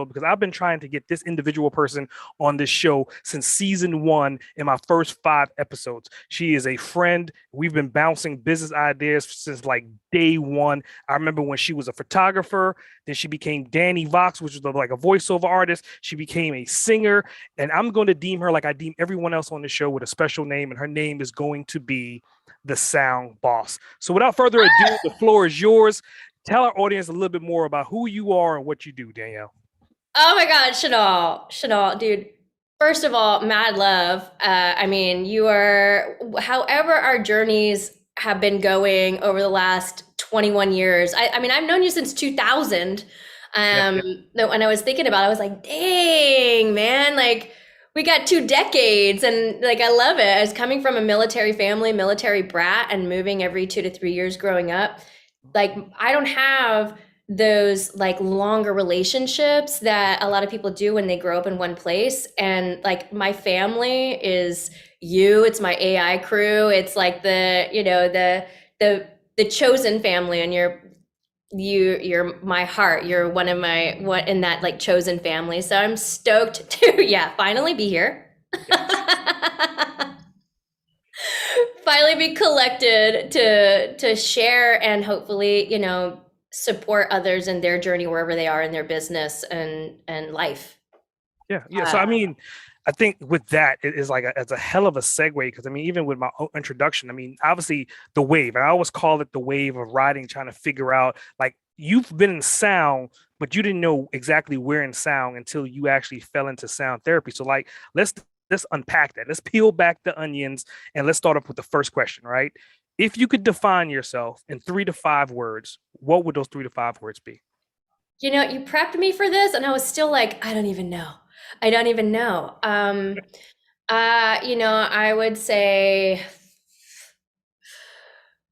because I've been trying to get this individual person on this show since season one in my first 5 episodes. She is a friend. We've been bouncing business ideas since like day one. I remember when she was a photographer, then she became Danny Vox, which was like a voiceover artist. She became a singer, and I'm going to deem her like I deem everyone else on the show with a special name, and her name is going to be the Sound Boss. So without further ado, the floor is yours. Tell our audience a little bit more about who you are and what you do, Danielle. Oh my God, Chanel, dude. First of all, mad love. I mean, you are, however, our journeys have been going over the last 21 years. I mean, I've known you since 2000. Yep, yep. When I was thinking about it, I was like, dang, man, like we got 2 decades. And like, I love it. I was coming from a military family, military brat, and moving every 2 to 3 years growing up. Like, I don't have those like longer relationships that a lot of people do when they grow up in one place. And like my family is you, it's my AI crew. It's like the chosen family, and you're my heart. You're one of my what in that like chosen family. So I'm stoked to yeah, finally be here. Yes. Finally be collected to share and hopefully, support others in their journey wherever they are in their business and life. Yeah, yeah. So I Uh, mean, I think with that it is like it's a hell of a segue because I mean, even with my introduction, I mean, obviously the wave, and I always call it the wave of writing, trying to figure out like you've been in sound, but you didn't know exactly where in sound until you actually fell into sound therapy. So like, let's unpack that. Let's peel back the onions and let's start off with the first question, right? If you could define yourself in 3 to 5 words, what would those 3 to 5 words be? you prepped me for this, and I was still like, I don't even know. I don't even know. I would say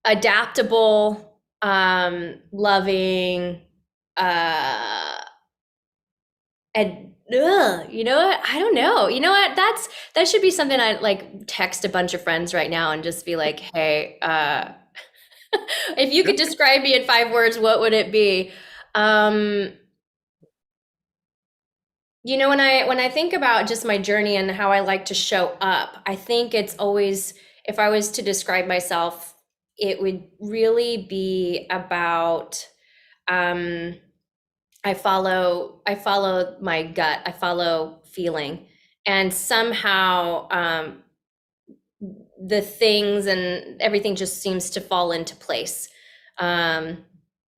adaptable, loving, uh, and you know what? I don't know. You know what? That should be something I like text a bunch of friends right now and just be like, hey, if you Yeah. could describe me in 5 words, what would it be? Um, when I think about just my journey and how I like to show up, I think it's always, if I was to describe myself, it would really be about um I follow my gut, I follow feeling, and somehow the things and everything just seems to fall into place. Um,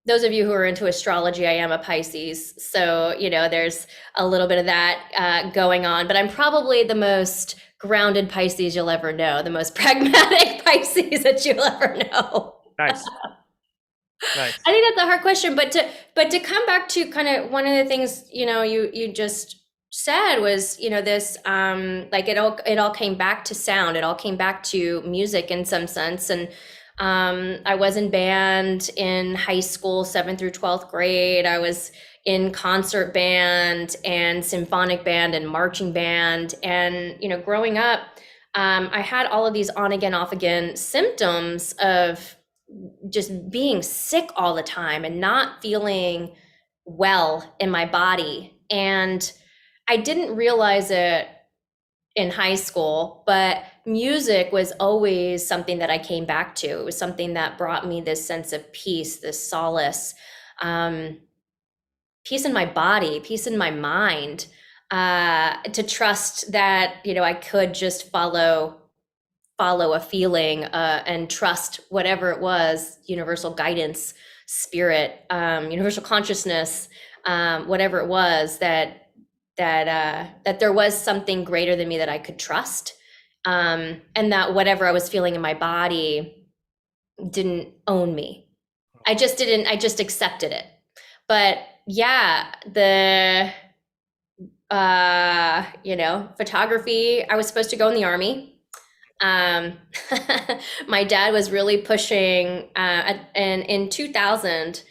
those of you who are into astrology, I am a Pisces, so there's a little bit of that going on. But I'm probably the most grounded Pisces you'll ever know, the most pragmatic Pisces that you'll ever know. Nice, nice. I think that's a hard question, but to come back to kind of one of the things you just said was this like it all came back to sound. It all came back to music in some sense. And I was in band in high school, 7th through 12th grade. I was in concert band and symphonic band and marching band. And growing up, I had all of these on again, off again symptoms of just being sick all the time and not feeling well in my body. And I didn't realize it in high school, but music was always something that I came back to. It was something that brought me this sense of peace, this solace, um, peace in my body, peace in my mind, to trust that, I could just follow a feeling, and trust whatever it was, universal guidance, spirit, universal consciousness, whatever it was, that there was something greater than me that I could trust, and that whatever I was feeling in my body didn't own me. I just accepted it. But yeah, the photography, I was supposed to go in the army. um, my dad was really pushing, and in 2000,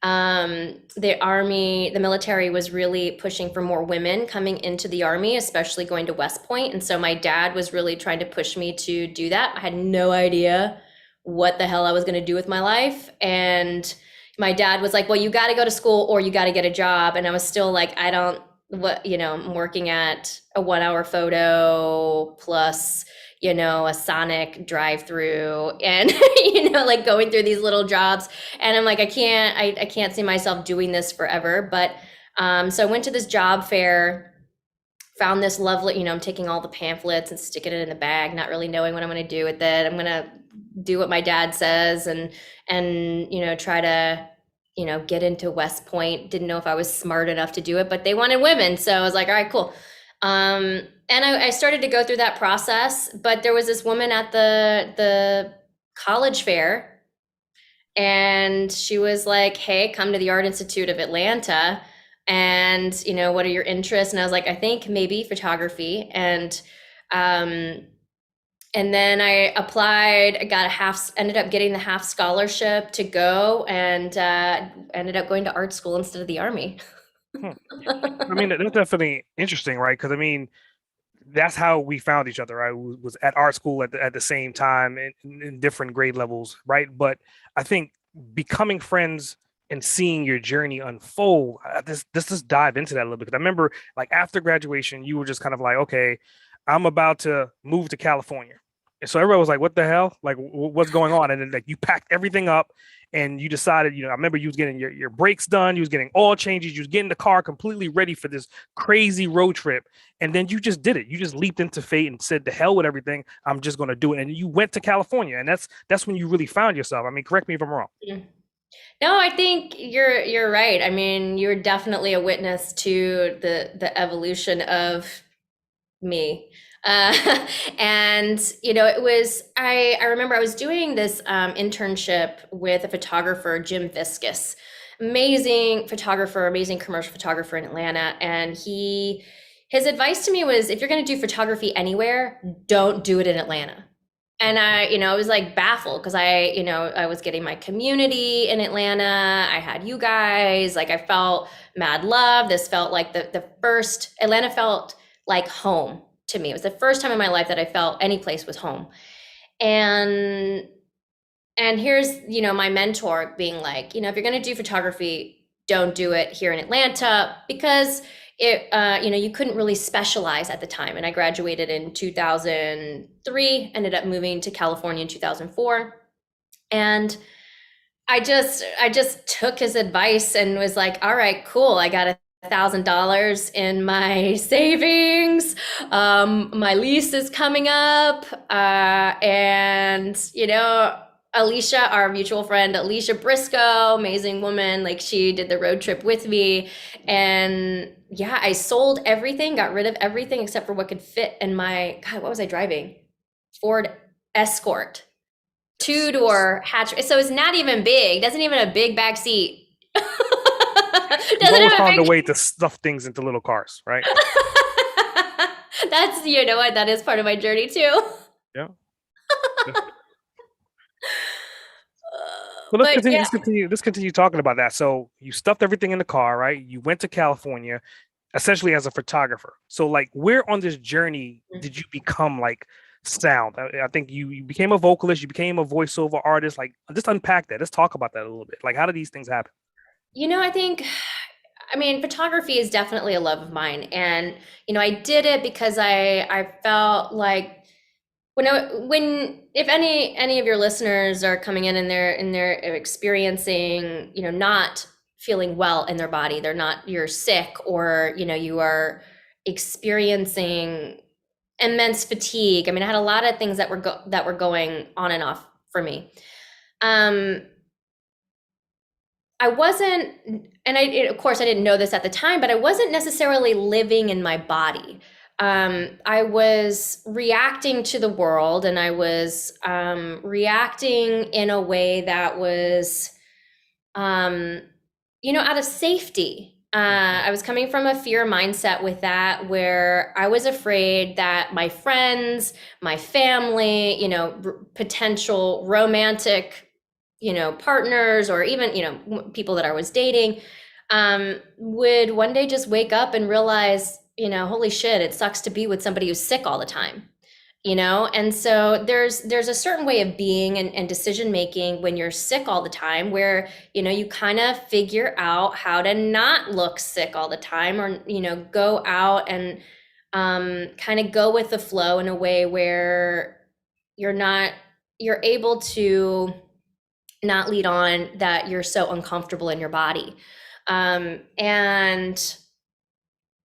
the military was really pushing for more women coming into the army, especially going to West Point. And so my dad was really trying to push me to do that. I had no idea what the hell I was going to do with my life. And my dad was like, well, you got to go to school or you got to get a job. And I was still like, I don't, what, I'm working at a 1 hour photo plus, a Sonic drive through and, like going through these little jobs. And I'm like, I can't see myself doing this forever. But so I went to this job fair, found this lovely, I'm taking all the pamphlets and sticking it in the bag, not really knowing what I'm going to do with it. I'm going to do what my dad says and try to get into West Point. Didn't know if I was smart enough to do it, but they wanted women, so I was like, all right, cool. And I started to go through that process, but there was this woman at the college fair, and she was like, hey, come to the Art Institute of Atlanta, and what are your interests? And I was like, I think maybe photography. Um, and then I applied, I got ended up getting the half scholarship to go, and ended up going to art school instead of the army. Hmm. I mean, that's definitely interesting, right? Because I mean, that's how we found each other. Right? Was at art school at the same time in different grade levels, right? But I think becoming friends and seeing your journey unfold, this just dive into that a little bit. Because I remember, like after graduation, you were just kind of like, okay, I'm about to move to California, and so everybody was like, what the hell? Like, what's going on? And then like you packed everything up and you decided, I remember you was getting your brakes done, you was getting oil changes, you was getting the car completely ready for this crazy road trip. And then you just did it. You just leaped into fate and said, "The hell with everything. I'm just going to do it." And you went to California, and that's when you really found yourself. I mean, correct me if I'm wrong. No, I think you're right. I mean, you're definitely a witness to the evolution of me. And it was I remember I was doing this internship with a photographer, Jim Viscus, amazing photographer, amazing commercial photographer in Atlanta. And his advice to me was, if you're going to do photography anywhere, don't do it in Atlanta. And I was like baffled because I was getting my community in Atlanta. I had you guys, like I felt mad love. This felt like the first, Atlanta felt like home to me. It was the first time in my life that I felt any place was home. And here's, my mentor being like, if you're going to do photography, don't do it here in Atlanta, because you couldn't really specialize at the time. And I graduated in 2003, ended up moving to California in 2004. And I just took his advice and was like, all right, cool. I got $1,000 in my savings. My lease is coming up. And Alicia, our mutual friend, Alicia Briscoe, amazing woman, like she did the road trip with me. And yeah, I sold everything, got rid of everything except for what could fit in my, God, what was I driving? Ford Escort, 2-door hatch. So it's not even big, doesn't even have a big back seat. You've always found a way to stuff things into little cars, right? That's, what, that is part of my journey too. Yeah. Well, let's continue talking about that. So you stuffed everything in the car, right? You went to California, essentially as a photographer. So like, where on this journey did you become like sound? I think you became a vocalist, you became a voiceover artist. Like, just unpack that. Let's talk about that a little bit. Like, how do these things happen? I mean, photography is definitely a love of mine. And, I did it because I felt like if any of your listeners are coming in and they're experiencing, not feeling well in their body, you're sick, or, you are experiencing immense fatigue. I mean, I had a lot of things that were going on and off for me. I wasn't, and of course I didn't know this at the time, but I wasn't necessarily living in my body. I was reacting to the world, and I was reacting in a way that was, out of safety. I was coming from a fear mindset with that, where I was afraid that my friends, my family, potential romantic, partners, or even, people that I was dating, would one day just wake up and realize, holy shit, it sucks to be with somebody who's sick all the time. And so there's a certain way of being and decision making when you're sick all the time, where you kind of figure out how to not look sick all the time, or go out and kind of go with the flow in a way where you're able to not lead on that you're so uncomfortable in your body. And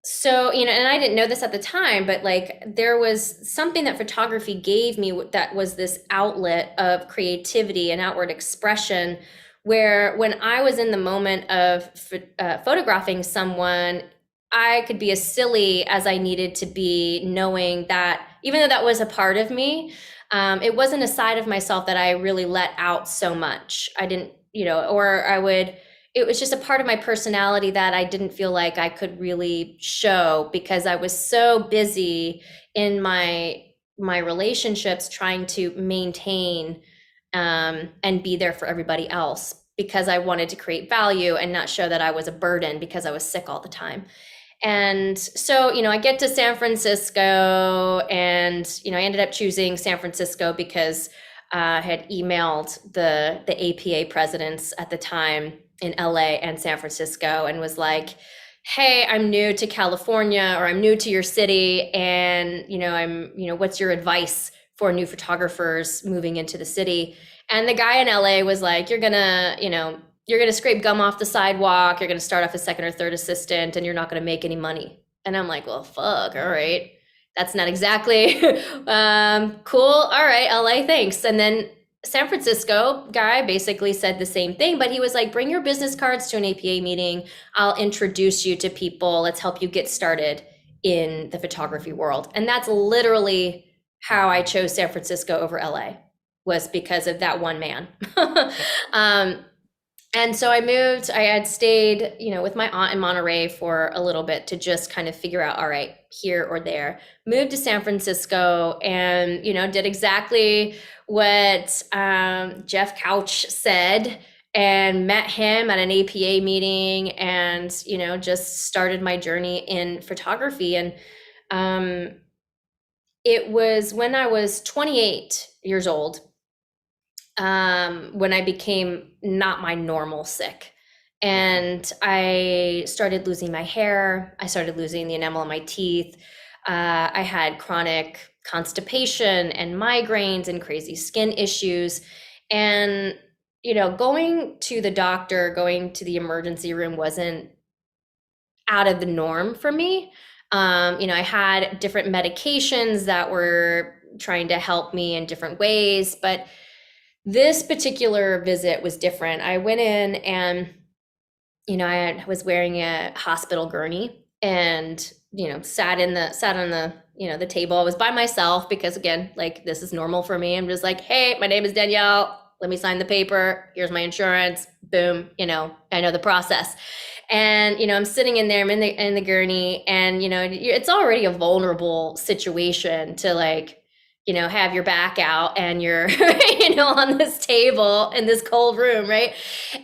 so, and I didn't know this at the time, but like there was something that photography gave me that was this outlet of creativity and outward expression, where when I was in the moment of photographing someone, I could be as silly as I needed to be, knowing that even though that was a part of me, it wasn't a side of myself that I really let out so much. I didn't, or I would, it was just a part of my personality that I didn't feel like I could really show, because I was so busy in my relationships trying to maintain and be there for everybody else, because I wanted to create value and not show that I was a burden because I was sick all the time. And so, I get to San Francisco, and, I ended up choosing San Francisco because I had emailed the APA presidents at the time in LA and San Francisco, and was like, hey, I'm new to California, or I'm new to your city. And, what's your advice for new photographers moving into the city? And the guy in LA was like, you're gonna scrape gum off the sidewalk. You're gonna start off as second or third assistant, and you're not gonna make any money. And I'm like, well, fuck, all right. That's not exactly cool. All right, LA, thanks. And then San Francisco guy basically said the same thing, but he was like, bring your business cards to an APA meeting. I'll introduce you to people. Let's help you get started in the photography world. And that's literally how I chose San Francisco over LA, was because of that one man. And so I moved. I had stayed, with my aunt in Monterey for a little bit to just kind of figure out, all right, here or there. Moved to San Francisco, and, did exactly what Jeff Couch said, and met him at an APA meeting, and, just started my journey in photography. And it was when I was 28 years old, when I became not my normal sick. And I started losing my hair. I started losing the enamel on my teeth. I had chronic constipation and migraines and crazy skin issues. And, going to the doctor, going to the emergency room wasn't out of the norm for me. I had different medications that were trying to help me in different ways, but this particular visit was different. I went in, and, I was wearing a hospital gurney, and, sat on the, the table. I was by myself because, again, like, this is normal for me. I'm just like, hey, my name is Danielle. Let me sign the paper. Here's my insurance. Boom. I know the process. And, I'm sitting in there, I'm in the gurney, and, it's already a vulnerable situation to, like, have your back out, and you're, on this table in this cold room, right?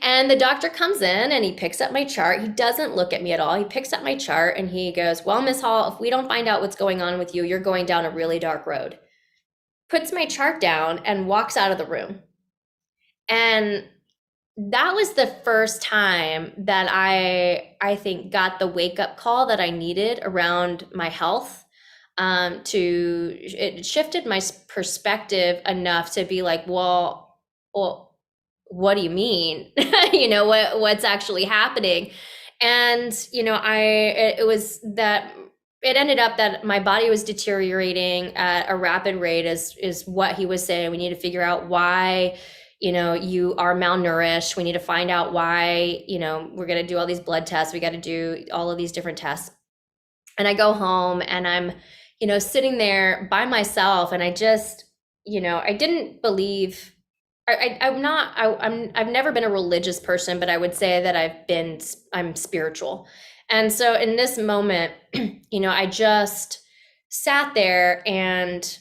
And the doctor comes in, and he picks up my chart. He doesn't look at me at all. He picks up my chart, and he goes, well, Miss Hall, if we don't find out what's going on with you, you're going down a really dark road. Puts my chart down and walks out of the room. And that was the first time that I think got the wake up call that I needed around my health. It shifted my perspective enough to be like, well, what do you mean? What's actually happening? And, it was that it ended up that my body was deteriorating at a rapid rate, is what he was saying. We need to figure out why, you are malnourished. We need to find out why, we're going to do all these blood tests. We got to do all of these different tests. And I go home, and I'm, sitting there by myself, and I just, I didn't believe, I've never been a religious person, but I would say that I'm spiritual. And so in this moment, I just sat there, and,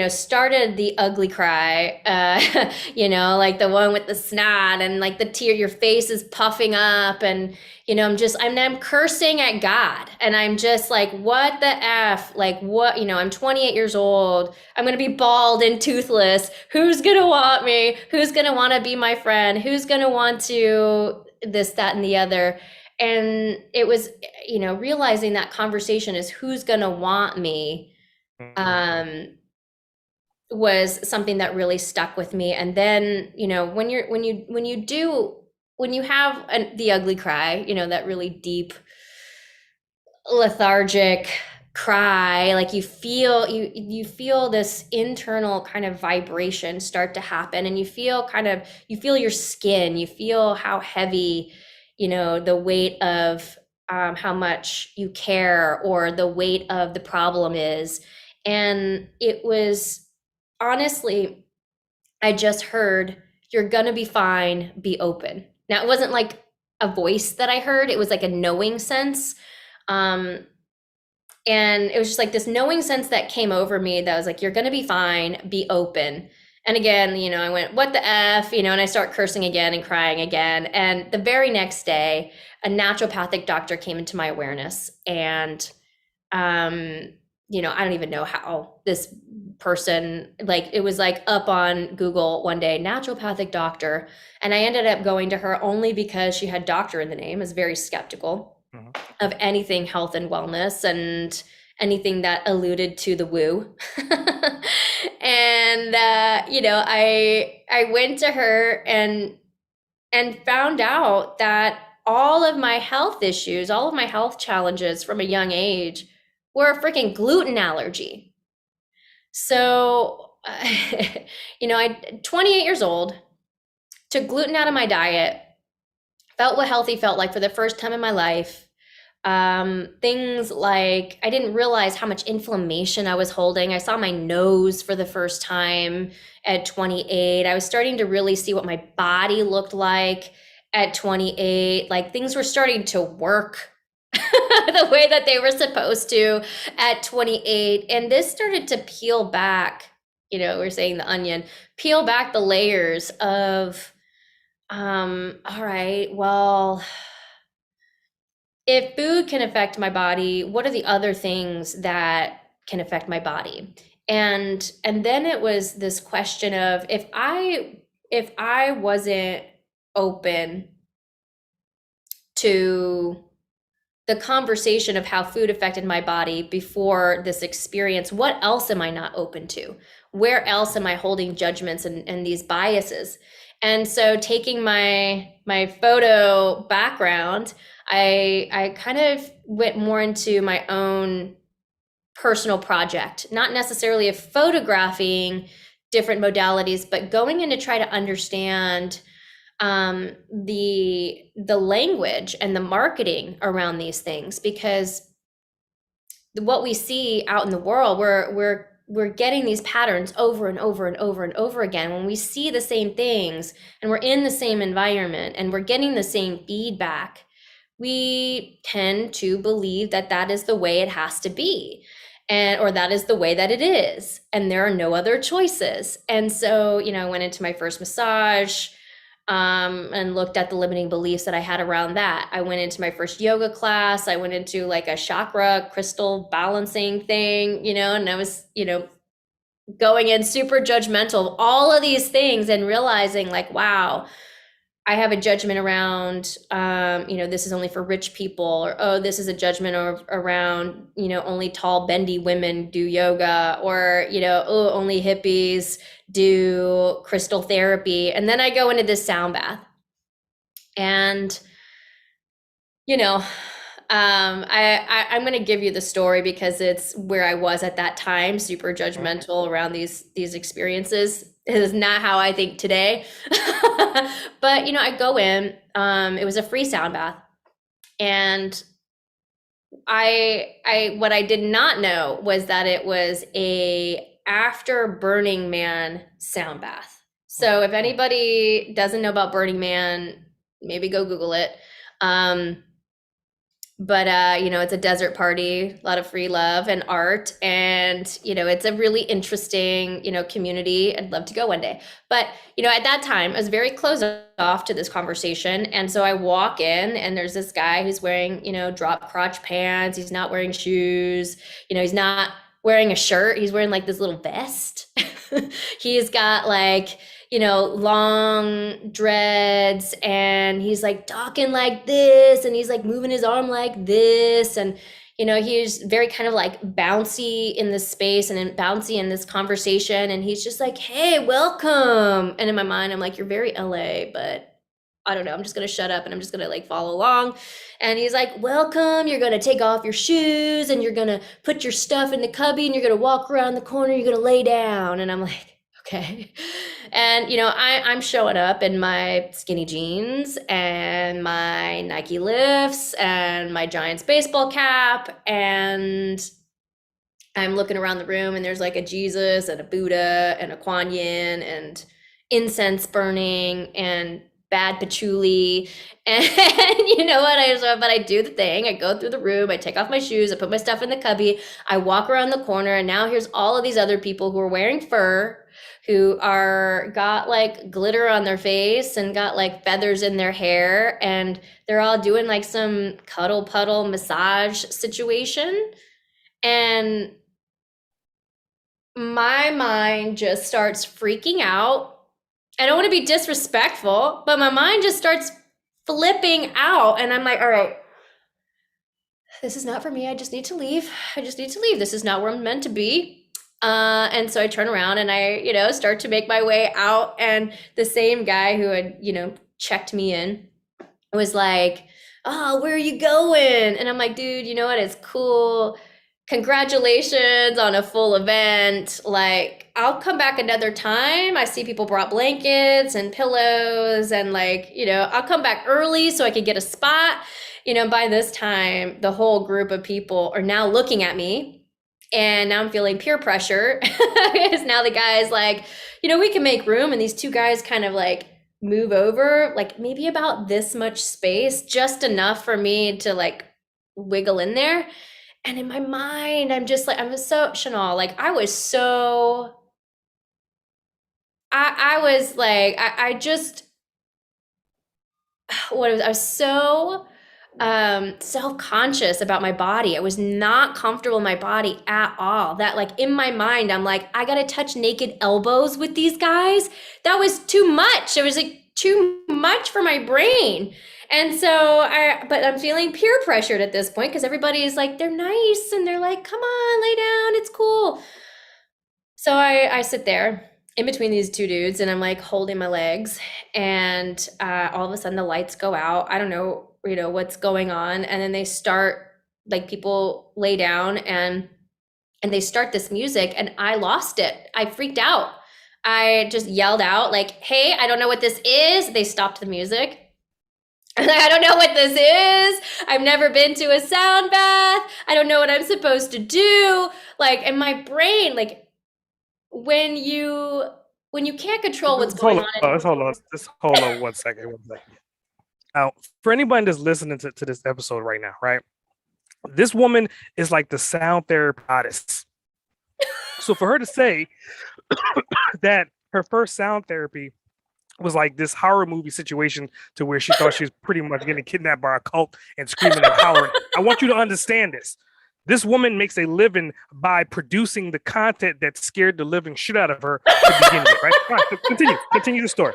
started the ugly cry, like the one with the snot and like the tear, your face is puffing up. And, I'm cursing at God. And I'm just like, what the F? Like, what, I'm 28 years old. I'm going to be bald and toothless. Who's going to want me? Who's going to want to be my friend? Who's going to want to this, that, and the other? And it was, realizing that conversation is who's going to want me. Mhm. Um, was something that really stuck with me. And then, when you have the ugly cry, that really deep, lethargic cry, like you feel this internal kind of vibration start to happen, and you feel your skin, you feel how heavy, the weight of how much you care, or the weight of the problem is. And it was, honestly, I just heard, you're gonna be fine, be open. Now, it wasn't like a voice that I heard, it was like a knowing sense. Um, and it was just like this knowing sense that came over me that was like, you're gonna be fine, be open. And again, I went, what the F, and I start cursing again and crying again. And the very next day, a naturopathic doctor came into my awareness. And um I don't even know how this person, like, it was like up on Google one day, naturopathic doctor. And I ended up going to her only because she had doctor in the name. I was very skeptical Mhm. of anything health and wellness and anything that alluded to the woo. And I went to her and found out that all of my health issues, all of my health challenges from a young age were a freaking gluten allergy. So, I 28 years old, took gluten out of my diet, felt what healthy felt like for the first time in my life. Things like, I didn't realize how much inflammation I was holding. I saw my nose for the first time at 28. I was starting to really see what my body looked like at 28. Like, things were starting to work the way that they were supposed to at 28. And this started to peel back, we're saying the onion, peel back the layers of, all right, well, if food can affect my body, what are the other things that can affect my body? And then it was this question of, if I wasn't open to the conversation of how food affected my body before this experience, what else am I not open to? Where else am I holding judgments and these biases? And so, taking my photo background, I kind of went more into my own personal project, not necessarily of photographing different modalities, but going in to try to understand the language and the marketing around these things. Because what we see out in the world, we're getting these patterns over and over and over and over again. When we see the same things and we're in the same environment and we're getting the same feedback, we tend to believe that that is the way it has to be, and or that is the way that it is, and there are no other choices. And so, I went into my first massage, and looked at the limiting beliefs that I had around that. I went into my first yoga class. I went into like a chakra crystal balancing thing, and I was, going in super judgmental of all of these things, and realizing like, wow, I have a judgment around, this is only for rich people, or, oh, this is a judgment around, only tall, bendy women do yoga, or, oh, only hippies do crystal therapy. And then I go into this sound bath. And, you know, I'm going to give you the story because it's where I was at that time, super Mhm. judgmental around these experiences. It is not how I think today. But, I go in, it was a free sound bath. And what I did not know was that it was a after Burning Man sound bath. So if anybody doesn't know about Burning Man, maybe go Google it. Um, but it's a desert party, a lot of free love and art, and it's a really interesting community. I'd love to go one day, but at that time I was very closed off to this conversation, and so I walk in and there's this guy who's wearing drop crotch pants. He's not wearing shoes. He's not wearing a shirt. He's wearing like this little vest. He's got like long dreads, and he's like talking like this, and he's like moving his arm like this. And, he's very kind of like bouncy in this space and then bouncy in this conversation. And he's just like, hey, welcome. And in my mind, I'm like, you're very LA, but I don't know. I'm just going to shut up and I'm just going to like follow along. And he's like, welcome. You're going to take off your shoes and you're going to put your stuff in the cubby and you're going to walk around the corner. You're going to lay down. And I'm like, okay. And, I'm showing up in my skinny jeans and my Nike lifts and my Giants baseball cap. And I'm looking around the room and there's like a Jesus and a Buddha and a Kuan Yin and incense burning and bad patchouli. And but I do the thing. I go through the room, I take off my shoes, I put my stuff in the cubby, I walk around the corner, and now here's all of these other people who are wearing fur, who are got like glitter on their face and got like feathers in their hair, and they're all doing like some cuddle puddle massage situation. And my mind just starts freaking out. I don't want to be disrespectful, but my mind just starts flipping out. And I'm like, all right, this is not for me. I just need to leave. This is not where I'm meant to be. And so I turn around and I, start to make my way out. And the same guy who had, checked me in was like, oh, where are you going? And I'm like, dude, you know what? It's cool. Congratulations on a full event. Like, I'll come back another time. I see people brought blankets and pillows, and like, I'll come back early so I could get a spot. By this time, the whole group of people are now looking at me, and now I'm feeling peer pressure because now the guy's like, we can make room. And these two guys kind of like move over, like maybe about this much space, just enough for me to like wiggle in there. And in my mind, I'm just like, I'm so, Chanel, like I was so, I was like, I just, I was so self-conscious about my body. I was not comfortable in my body at all. That like in my mind, I'm like, I gotta touch naked elbows with these guys. That was too much. It was like too much for my brain. And so but I'm feeling peer pressured at this point because everybody's like, they're nice and they're like, come on, lay down, it's cool. So I sit there in between these two dudes and I'm like holding my legs, and all of a sudden the lights go out. I don't know, what's going on. And then they start, like people lay down and they start this music, and I lost it. I freaked out. I just yelled out like, hey, I don't know what this is. They stopped the music. I don't know what this is. I've never been to a sound bath. I don't know what I'm supposed to do. Like, in my brain, like when you can't control what's going on. Just hold on 1 second. Now, for anybody that's listening to this episode right now, right? This woman is like the sound therapist. So for her to say that her first sound therapy was like this horror movie situation to where she thought she was pretty much getting kidnapped by a cult and screaming and hollering. I want you to understand this. This woman makes a living by producing the content that scared the living shit out of her to begin with, right? All right, continue the story.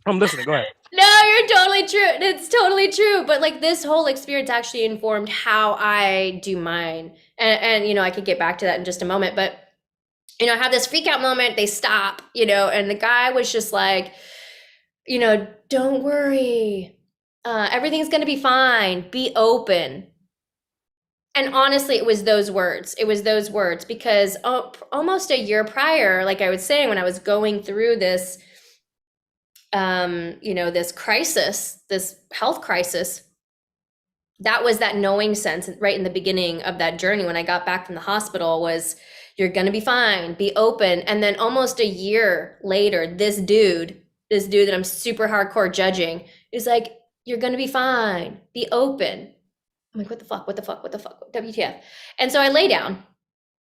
I'm listening. Go ahead. No, you're totally true. It's totally true. But like this whole experience actually informed how I do mine. And I could get back to that in just a moment. But I have this freak out moment. They stop, and the guy was just like, don't worry. Everything's going to be fine. Be open. And honestly, it was those words. Because almost a year prior, like I was saying, when I was going through this, this crisis, this health crisis, that was that knowing sense right in the beginning of that journey when I got back from the hospital was, you're going to be fine, be open. And then almost a year later, this dude that I'm super hardcore judging is like, you're going to be fine, be open. I'm like, what the fuck, what the fuck, what the fuck, WTF? And so I lay down.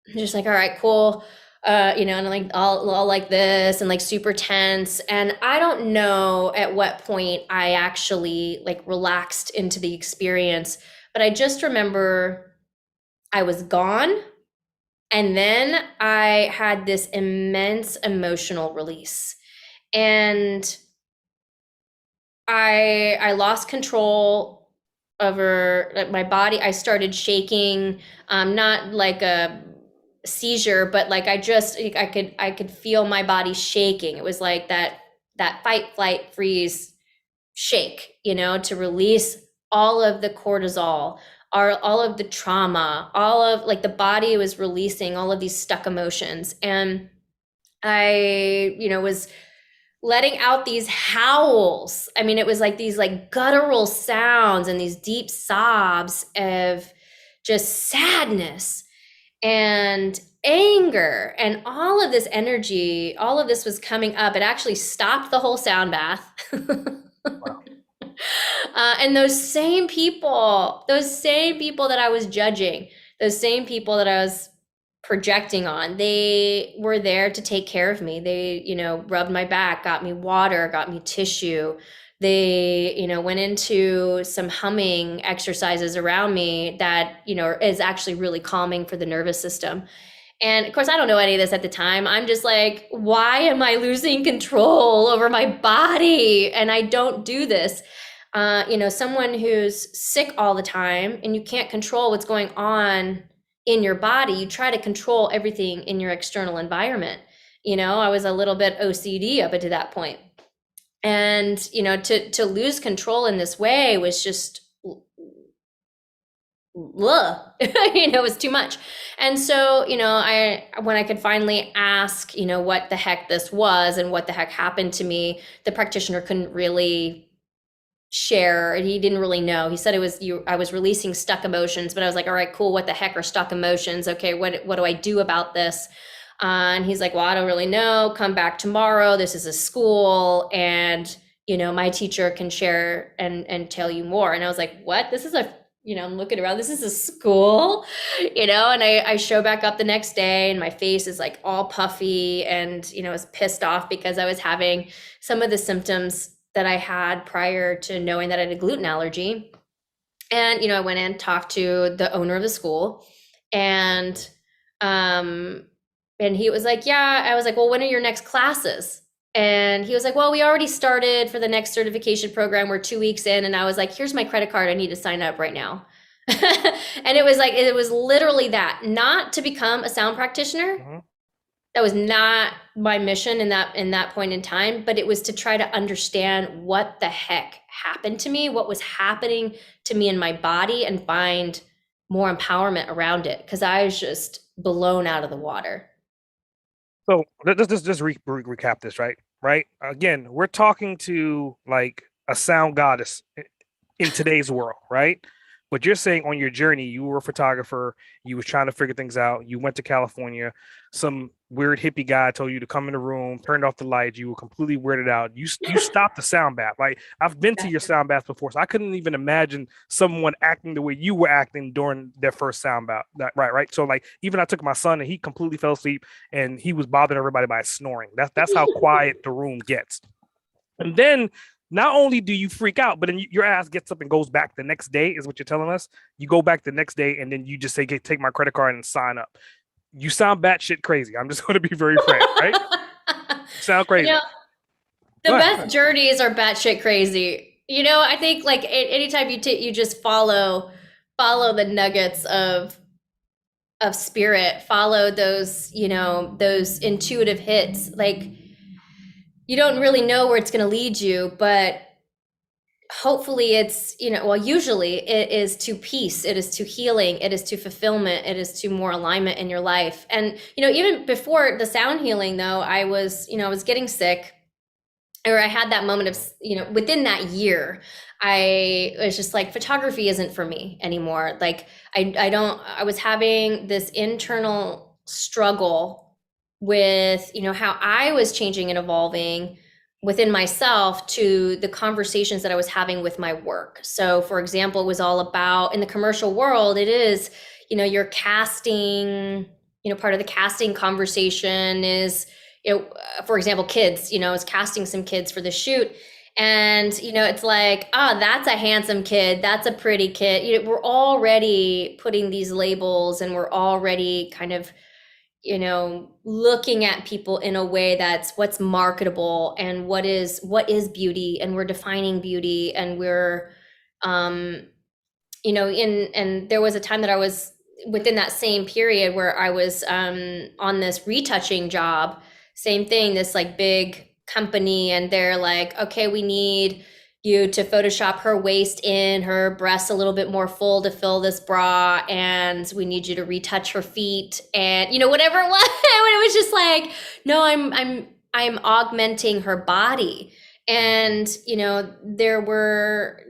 I'm just like, all right, cool. And I'm like all like this and like super tense. And I don't know at what point I actually like relaxed into the experience, but I just remember I was gone. And then I had this immense emotional release. And I lost control over like my body. I started shaking, not like a seizure, but like I could feel my body shaking. It was like that fight, flight, freeze, shake, to release all of the cortisol, all of the trauma, all of like the body was releasing all of these stuck emotions. And I, was letting out these howls. I mean, it was like these like guttural sounds and these deep sobs of just sadness and anger and all of this energy. All of this was coming up. It actually stopped the whole sound bath. Wow. And those same people that I was judging, those same people that I was projecting on, they were there to take care of me. They, rubbed my back, got me water, got me tissue. They, went into some humming exercises around me that, is actually really calming for the nervous system. And of course, I don't know any of this at the time. I'm just like, why am I losing control over my body? And I don't do this. Someone who's sick all the time and you can't control what's going on in your body, you try to control everything in your external environment. I was a little bit OCD up until that point. And, to lose control in this way was just, it was too much. And so, when I could finally ask, what the heck this was and what the heck happened to me, the practitioner couldn't really share. He didn't really know. He said I was releasing stuck emotions, but I was like, all right, cool. What the heck are stuck emotions? Okay. What do I do about this? And he's like, well, I don't really know. Come back tomorrow. This is a school. And, my teacher can share and tell you more. And I was like, what? This is I'm looking around. This is a school, and I show back up the next day and my face is like all puffy and, I was pissed off because I was having some of the symptoms that I had prior to knowing that I had a gluten allergy. And, I went in, talked to the owner of the school and he was like, yeah. I was like, well, when are your next classes? And he was like, well, we already started for the next certification program. We're 2 weeks in. And I was like, here's my credit card. I need to sign up right now. And it was literally that, not to become a sound practitioner. Mhm. That was not my mission in that point in time, but it was to try to understand what the heck happened to me, what was happening to me in my body, and find more empowerment around it, because I was just blown out of the water. So let's just recap this, right? Right. Again, we're talking to like a sound goddess in today's world, right? But you're saying on your journey, you were a photographer, you was trying to figure things out. You went to California, some weird hippie guy told you to come in the room, turned off the lights. You were completely weirded out. You stopped the sound bath. Like I've been to your sound bath before, so I couldn't even imagine someone acting the way you were acting during their first sound bath. Right. So like even I took my son and he completely fell asleep and he was bothering everybody by snoring. That's how quiet the room gets. And then not only do you freak out, but then your ass gets up and goes back the next day, is what you're telling us. You go back the next day and then you just say, take my credit card and sign up. You sound batshit crazy. I'm just going to be very frank, right? You sound crazy. The best journeys are batshit crazy. I think like anytime you just follow the nuggets of spirit, follow those, those intuitive hits. Like you don't really know where it's going to lead you, but hopefully it's, usually it is to peace, it is to healing, it is to fulfillment, it is to more alignment in your life. And, even before the sound healing though, I was getting sick, or I had that moment of, within that year, I was just like, photography isn't for me anymore. Like I was having this internal struggle with, how I was changing and evolving, within myself to the conversations that I was having with my work. So, for example, it was all about in the commercial world, it is, you're casting, part of the casting conversation is, for example, kids, is casting some kids for the shoot. And, it's like, oh, that's a handsome kid. That's a pretty kid. We're already putting these labels and we're already kind of looking at people in a way that's what's marketable and what is beauty, and we're defining beauty, and we're and there was a time that I was within that same period where I was on this retouching job, same thing, this like big company, and they're like, okay, we need you to Photoshop her waist in, her breasts a little bit more full to fill this bra, and we need you to retouch her feet, and whatever it was. It was just like, no, I'm augmenting her body. And there were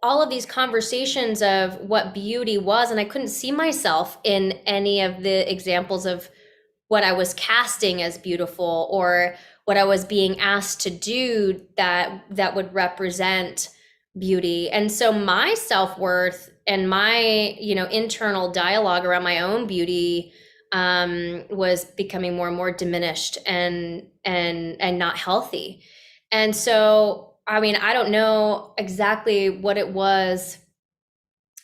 all of these conversations of what beauty was, and I couldn't see myself in any of the examples of what I was casting as beautiful or what I was being asked to do that would represent beauty. And so my self-worth and my internal dialogue around my own beauty was becoming more and more diminished and not healthy. And so I mean, I don't know exactly what it was.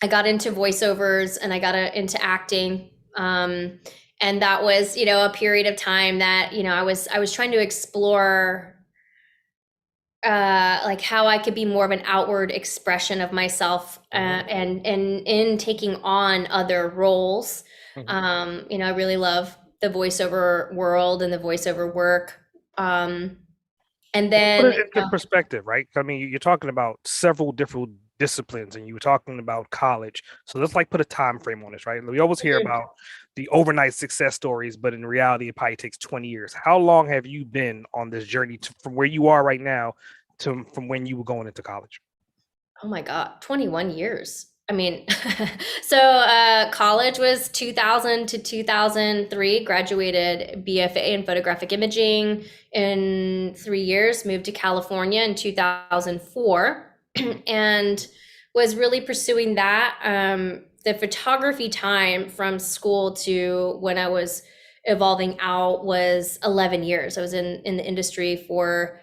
I got into voiceovers and I got into acting. And that was, a period of time that, I was trying to explore like how I could be more of an outward expression of myself, and in taking on other roles. I really love the voiceover world and the voiceover work. And Put then it into perspective, right? I mean, you're talking about several different disciplines, and you were talking about college. So let's like put a time frame on this, right? We always hear about the overnight success stories, but in reality, it probably takes 20 years. How long have you been on this journey from where you are right now to from when you were going into college? Oh my God, 21 years. I mean, so college was 2000 to 2003, graduated BFA in photographic imaging in 3 years, moved to California in 2004, and was really pursuing that. The photography time from school to when I was evolving out was 11 years. I was in the industry for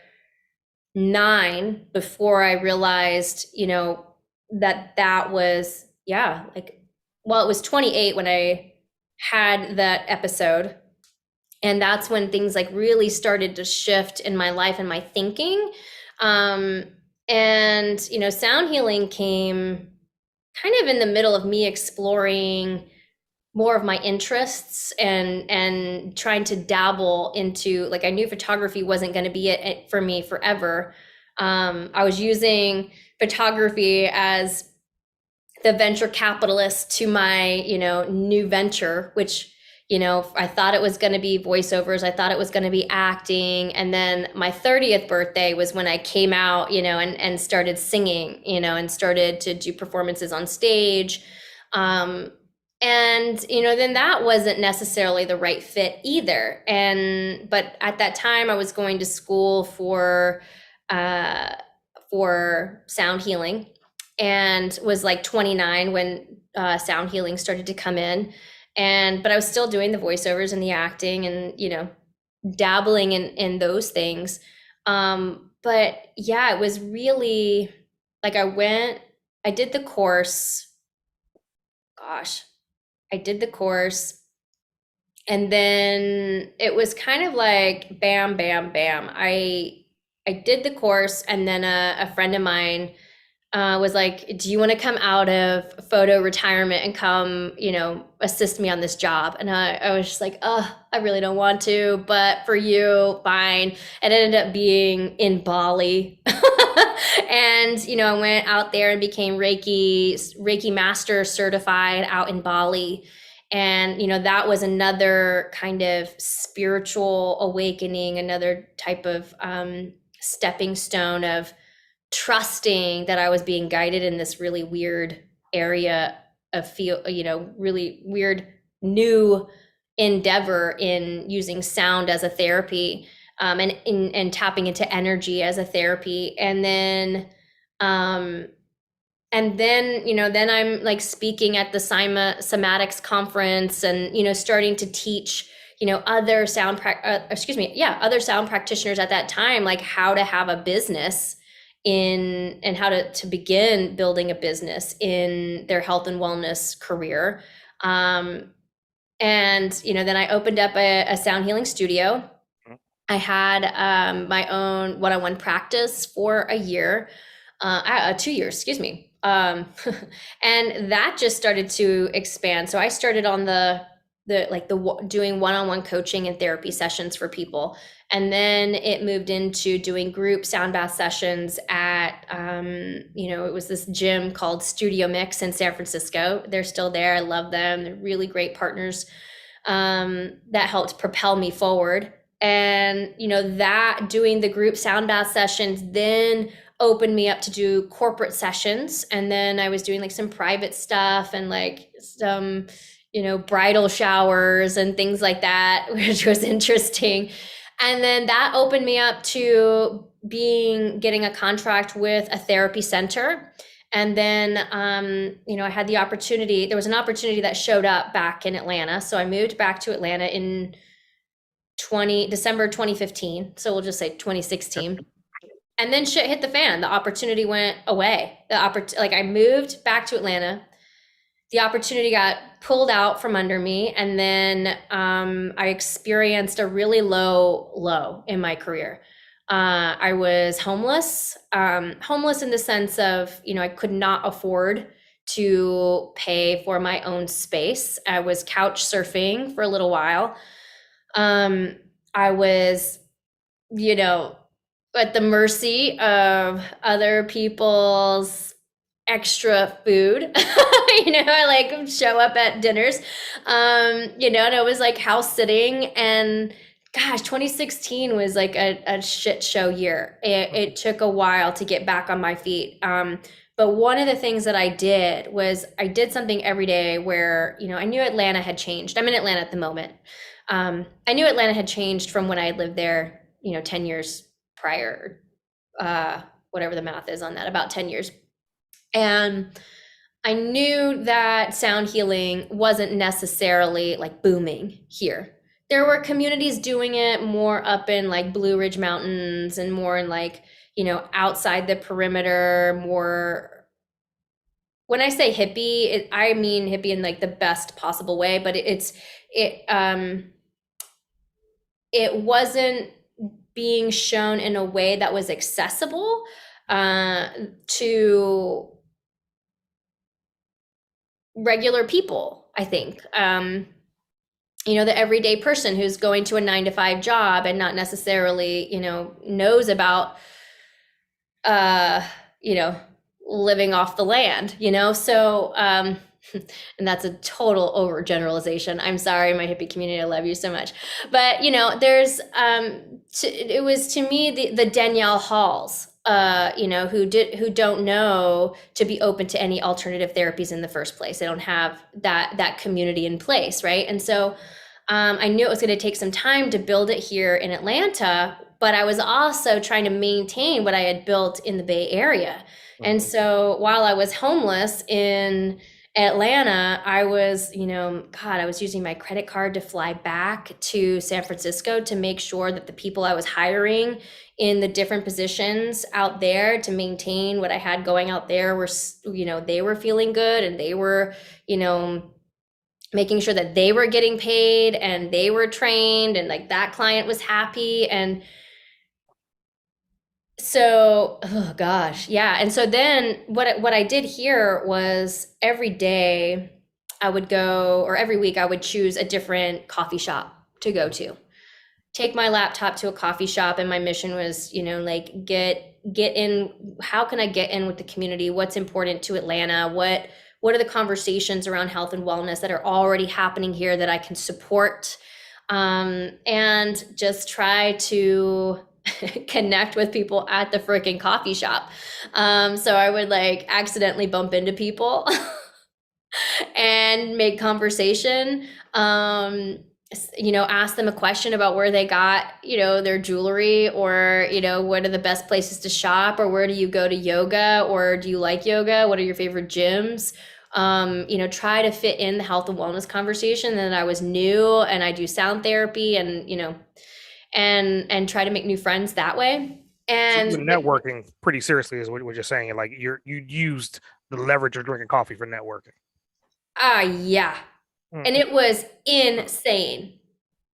9 before I realized, that was, yeah, like, well, it was 28 when I had that episode. And that's when things like really started to shift in my life and my thinking. And, sound healing came kind of in the middle of me exploring more of my interests and trying to dabble into, like, I knew photography wasn't going to be it for me forever. I was using photography as the venture capitalist to my new venture, which I thought it was going to be voiceovers, I thought it was going to be acting, and then my 30th birthday was when I came out and started singing, and started to do performances on stage. And then that wasn't necessarily the right fit either. But at that time I was going to school for sound healing, and was like 29 when sound healing started to come in. But I was still doing the voiceovers and the acting and dabbling in those things. But yeah, it was really like I did the course. Gosh, I did the course, and then it was kind of like bam, bam, bam. I did the course, and then a friend of mine was like, "Do you want to come out of photo retirement and come, assist me on this job?" And I was just like, "Oh, I really don't want to, but for you, fine." It ended up being in Bali. And I went out there and became Reiki master certified out in Bali. And that was another kind of spiritual awakening, another type of stepping stone of trusting that I was being guided in this really weird area of really weird new endeavor in using sound as a therapy. and tapping into energy as a therapy. Um, and then, then I'm like speaking at the somatics conference, and, starting to teach, other other sound practitioners at that time, like how to have a business and how to begin building a business in their health and wellness career. And, then I opened up a sound healing studio. I had my own one-on-one practice for a year, 2 years, excuse me. And that just started to expand. So I started on doing one-on-one coaching and therapy sessions for people. And then it moved into doing group sound bath sessions at, it was this gym called Studio Mix in San Francisco. They're still there. I love them. They're really great partners that helped propel me forward. And, that doing the group sound bath sessions then opened me up to do corporate sessions. And then I was doing like some private stuff and like some, bridal showers and things like that, which was interesting. And then that opened me up to getting a contract with a therapy center. And then, I had the opportunity, there was an opportunity that showed up back in Atlanta. So I moved back to Atlanta in December 2015. So we'll just say 2016. And then shit hit the fan. The opportunity went away. I moved back to Atlanta. The opportunity got pulled out from under me. And then I experienced a really low in my career. I was homeless in the sense of, I could not afford to pay for my own space. I was couch surfing for a little while. I was, at the mercy of other people's extra food. I like show up at dinners, and it was like house sitting. And gosh, 2016 was like a shit show year. It took a while to get back on my feet. But one of the things that I did was I did something every day where, I knew Atlanta had changed. I'm in Atlanta at the moment. I knew Atlanta had changed from when I had lived there, 10 years prior, whatever the math is on that, about 10 years. And I knew that sound healing wasn't necessarily like booming here. There were communities doing it more up in like Blue Ridge Mountains and more in like, outside the perimeter, more. When I say hippie, I mean hippie in like the best possible way, but it wasn't being shown in a way that was accessible to regular people, I think. The everyday person who's going to a 9-to-5 job and not necessarily, knows about, living off the land, so, and that's a total overgeneralization. I'm sorry, my hippie community, I love you so much. But, there's, it was to me the Danielle Halls, who don't know to be open to any alternative therapies in the first place. They don't have that community in place, right? And so I knew it was going to take some time to build it here in Atlanta, but I was also trying to maintain what I had built in the Bay Area. And so while I was homeless in Atlanta, I was, I was using my credit card to fly back to San Francisco to make sure that the people I was hiring in the different positions out there to maintain what I had going out there were, they were feeling good, and they were, making sure that they were getting paid and they were trained, and like that client was happy. And so, oh gosh, yeah. And so then what I did here was every day I would go, or every week I would choose a different coffee shop to go to. Take my laptop to a coffee shop, and my mission was, like get in. How can I get in with the community? What's important to Atlanta? What are the conversations around health and wellness that are already happening here that I can support? And just try to connect with people at the freaking coffee shop. So I would like accidentally bump into people and make conversation. ask them a question about where they got, their jewelry, or, what are the best places to shop, or where do you go to yoga, or do you like yoga? What are your favorite gyms? Try to fit in the health and wellness conversation. That I was new and I do sound therapy, and, and try to make new friends that way. So you're And networking pretty seriously, is what you're saying. Like you used the leverage of drinking coffee for networking. yeah. Mm, And mm, it was mm, insane.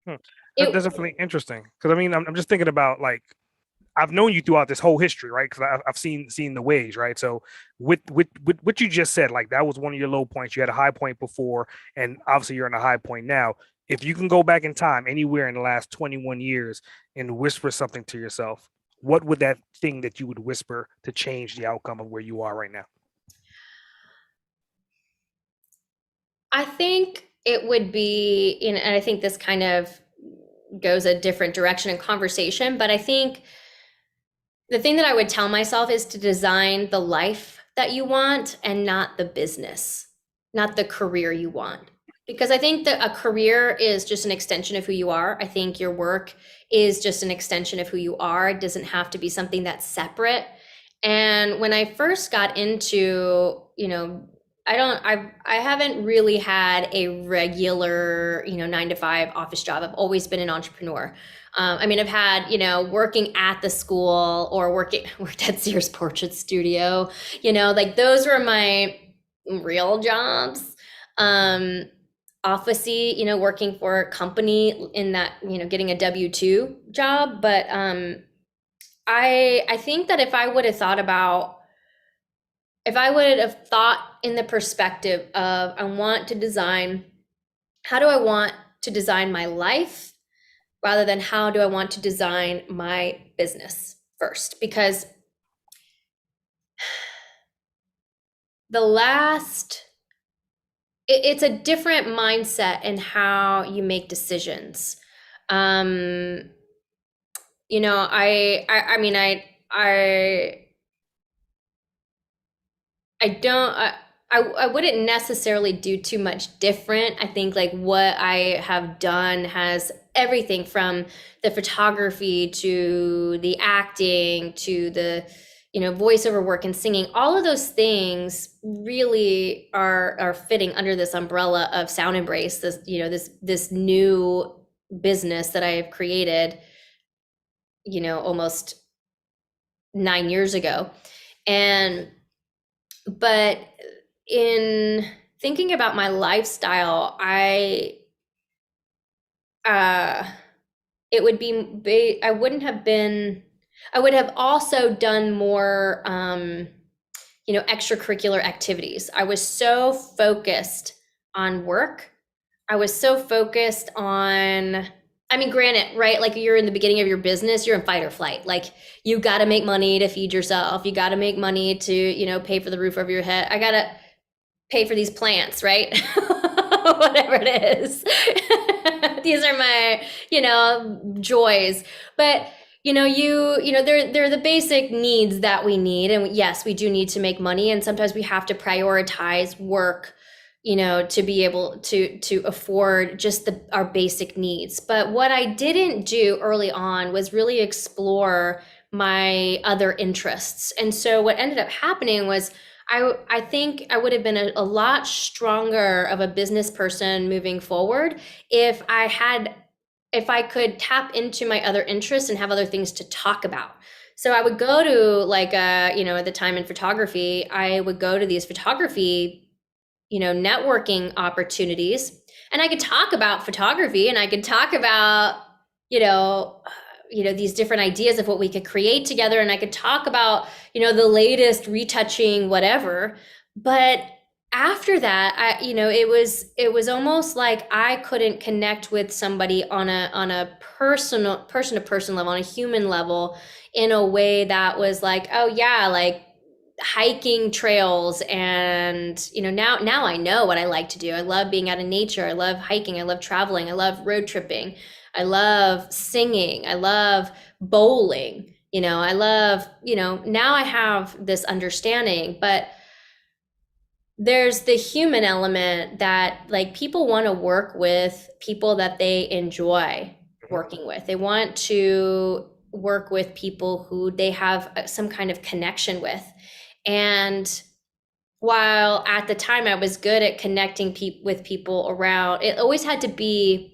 mm. That's It definitely interesting because I mean I'm just thinking about like I've known you throughout this whole history, right? Because I've seen the ways, right? So with what you just said, like that was one of your low points. You had a high point before, and obviously you're in a high point now. If you can go back in time anywhere in the last 21 years and whisper something to yourself, what would that thing that you would whisper to change the outcome of where you are right now? I think it would be, and I think this kind of goes a different direction in conversation, but I think the thing that I would tell myself is to design the life that you want and not the business, not the career you want. Because I think that a career is just an extension of who you are. I think your work is just an extension of who you are. It doesn't have to be something that's separate. And when I first got into, I haven't really had a regular, 9 to 5 office job. I've always been an entrepreneur. I mean, I've had, working at the school, or worked at Sears Portrait Studio, like those were my real jobs. Um, Officey, working for a company in that, getting a W-2 job. But I think that if I would have thought in the perspective of, how do I want to design my life, rather than how do I want to design my business first? Because the last, it's a different mindset in how you make decisions. Um, I mean, I don't, I wouldn't necessarily do too much different. I think like what I have done has everything from the photography to the acting to the, voiceover work and singing. All of those things really are fitting under this umbrella of Sound Embrace, this new business that I have created, almost 9 years ago. And but in thinking about my lifestyle, uh it would I wouldn't have been, I would have also done more extracurricular activities. I was so focused on work. I was so focused on, I mean, granted, right? Like you're in the beginning of your business, you're in fight or flight. Like you got to make money to feed yourself. You got to make money to, pay for the roof over your head. I got to pay for these plants, right? Whatever it is. These are my, joys. But they're the basic needs that we need. And yes, we do need to make money. And sometimes we have to prioritize work, to be able to afford just our basic needs. But what I didn't do early on was really explore my other interests. And so what ended up happening was I think I would have been a lot stronger of a business person moving forward if if I could tap into my other interests and have other things to talk about. So I would go to like at the time in photography, I would go to these photography, networking opportunities, and I could talk about photography, and I could talk about, you know, these different ideas of what we could create together, and I could talk about, the latest retouching whatever. But after that, it was almost like I couldn't connect with somebody on a personal, person to person level, on a human level, in a way that was like, oh yeah, like hiking trails. And now I know what I like to do. I love being out in nature. I love hiking. I love traveling. I love road tripping. I love singing. I love bowling. I love, now I have this understanding. But there's the human element that like people want to work with people that they enjoy Mhm. working with. They want to work with people who they have some kind of connection with. And while at the time I was good at connecting with people around, it always had to be,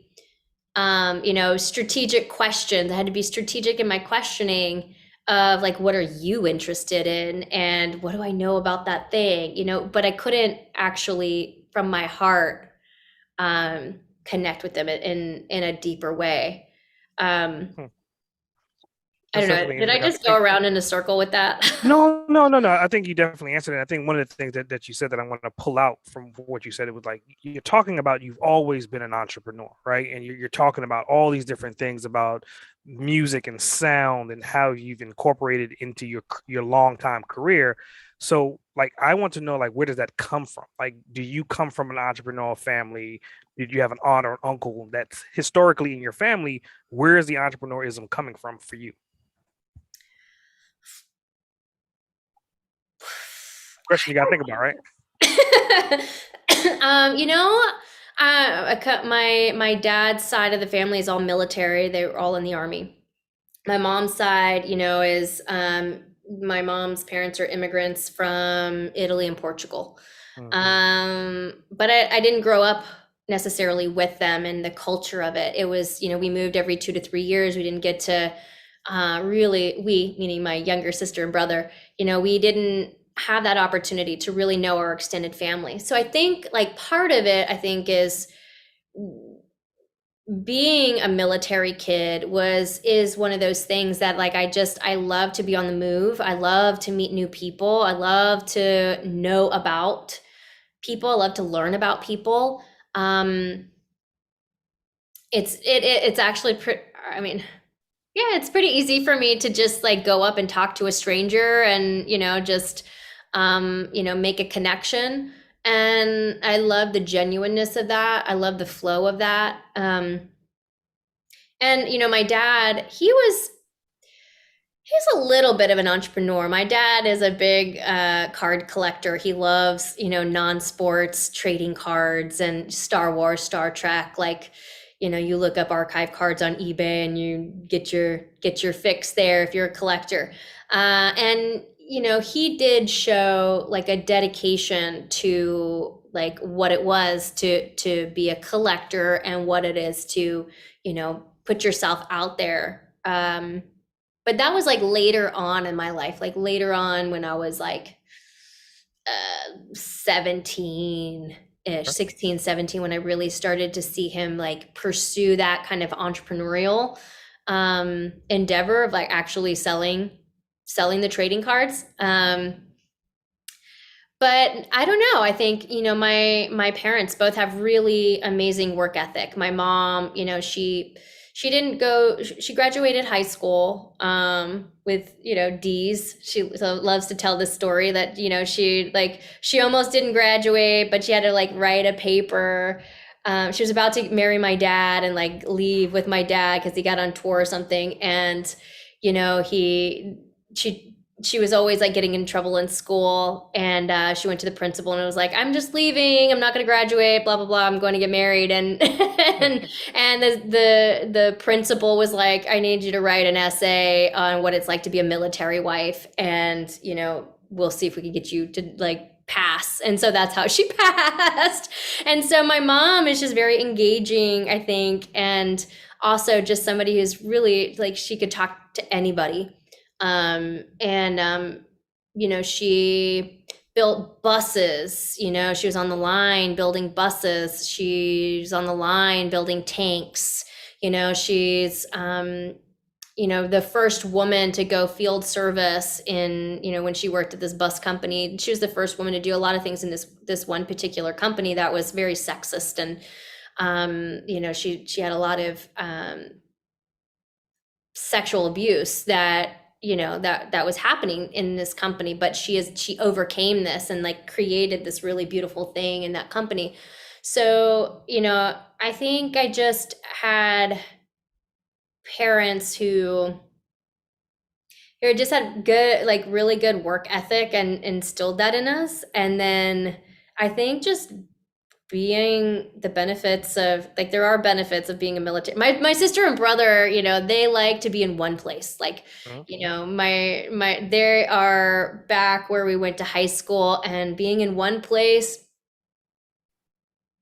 strategic questions. I had to be strategic in my questioning of like, what are you interested in? And what do I know about that thing? But I couldn't actually, from my heart, connect with them in a deeper way. Um, Hmm. I That's don't know. definitely Did I interesting. just go around in a circle with that? No. I think you definitely answered it. I think one of the things that you said that I want to pull out from what you said, it was like you're talking about you've always been an entrepreneur, right? And you're talking about all these different things about music and sound and how you've incorporated into your long time career. So, like, I want to know, like, where does that come from? Like, do you come from an entrepreneurial family? Did you have an aunt or an uncle that's historically in your family? Where is the entrepreneurism coming from for you? Question you got to think about, right? You know, my dad's side of the family is all military. They were all in the army. My mom's side, is my mom's parents are immigrants from Italy and Portugal. Hmm. But I didn't grow up necessarily with them and the culture of it. It was, we moved every 2 to 3 years. We didn't get to really, we, meaning my younger sister and brother, we didn't have that opportunity to really know our extended family. So I think like part of it, I think, is being a military kid is one of those things that like I love to be on the move. I love to meet new people. I love to know about people. I love to learn about people. Um it's actually I mean, yeah, it's pretty easy for me to just like go up and talk to a stranger and, just make a connection. And I love the genuineness of that. I love the flow of that. And my dad, he's a little bit of an entrepreneur. My dad is a big card collector. He loves, non-sports trading cards and Star Wars, Star Trek. Like, you look up archive cards on eBay and you get your fix there if you're a collector. And he did show like a dedication to like what it was to be a collector and what it is to, put yourself out there. But that was like later on in my life, like later on when I was like 17 ish, 16, 17, when I really started to see him like pursue that kind of entrepreneurial endeavor of like actually selling the trading cards. But I don't know. I think, my parents both have really amazing work ethic. My mom, she didn't go, she graduated high school with, D's. She so loves to tell this story that, she almost didn't graduate, but she had to like write a paper. She was about to marry my dad and like leave with my dad because he got on tour or something. And, she she was always like getting in trouble in school, and she went to the principal and it was like, I'm just leaving, I'm not going to graduate, blah blah blah, I'm going to get married. And and the principal was like, I need you to write an essay on what it's like to be a military wife, and we'll see if we can get you to like pass. And so that's how she passed. And so my mom is just very engaging, I think, and also just somebody who's really like, she could talk to anybody. And she built buses. She was on the line building buses. She's on the line building tanks. She's the first woman to go field service in, when she worked at this bus company. She was the first woman to do a lot of things in this one particular company that was very sexist. And she had a lot of sexual abuse that that was happening in this company, but she overcame this and like created this really beautiful thing in that company. So I think I just had parents who just had good, like really good work ethic and instilled that in us. And then I think just being the benefits of, like, there are benefits of being a military. My sister and brother, they like to be in one place. Like, Mhm. my they are back where we went to high school, and being in one place,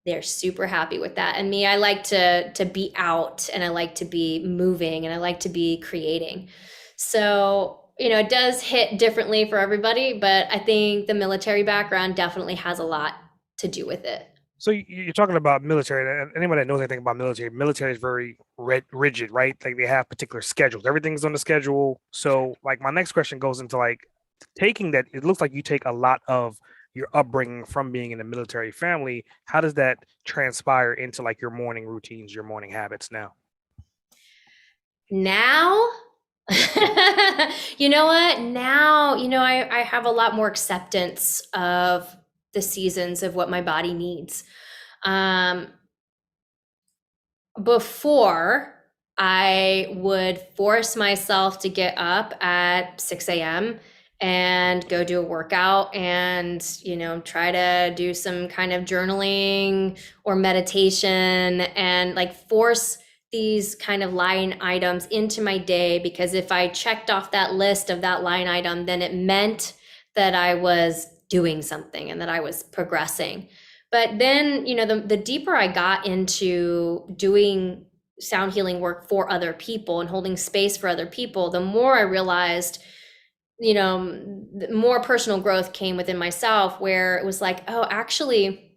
they're super happy with that. And me, I like to be out, and I like to be moving, and I like to be creating. So, it does hit differently for everybody, but I think the military background definitely has a lot to do with it. So you're talking about military, and anyone that knows anything about military is very rigid, right? Like they have particular schedules. Everything's on the schedule. So like my next question goes into like taking that. It looks like you take a lot of your upbringing from being in a military family. How does that transpire into like your morning routines, your morning habits now? Now, you know what? Now, I have a lot more acceptance of the seasons of what my body needs. Um, Before, I would force myself to get up at 6 a.m. and go do a workout and, try to do some kind of journaling or meditation, and like force these kind of line items into my day, because if I checked off that list of that line item, then it meant that I was doing something and that I was progressing. But then, the deeper I got into doing sound healing work for other people and holding space for other people, the more I realized, the more personal growth came within myself, where it was like, oh, actually,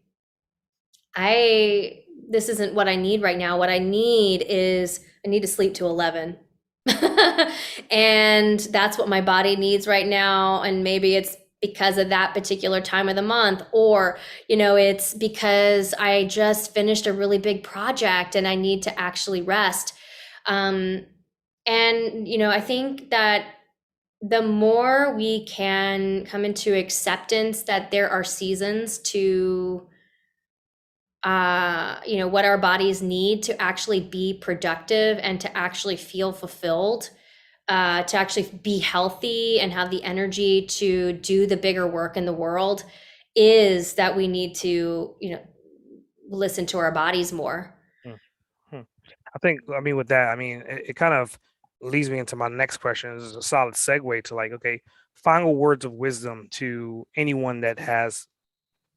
I this isn't what I need right now. What I need is I need to sleep to 11. And that's what my body needs right now. And maybe it's because of that particular time of the month, or, it's because I just finished a really big project and I need to actually rest. Um, and, I think that the more we can come into acceptance that there are seasons to what our bodies need to actually be productive and to actually feel fulfilled, to actually be healthy and have the energy to do the bigger work in the world, is that we need to, listen to our bodies more. Hmm. Hmm. I think, I mean, with that, I mean, it kind of leads me into my next question. This is a solid segue to like, okay, final words of wisdom to anyone that has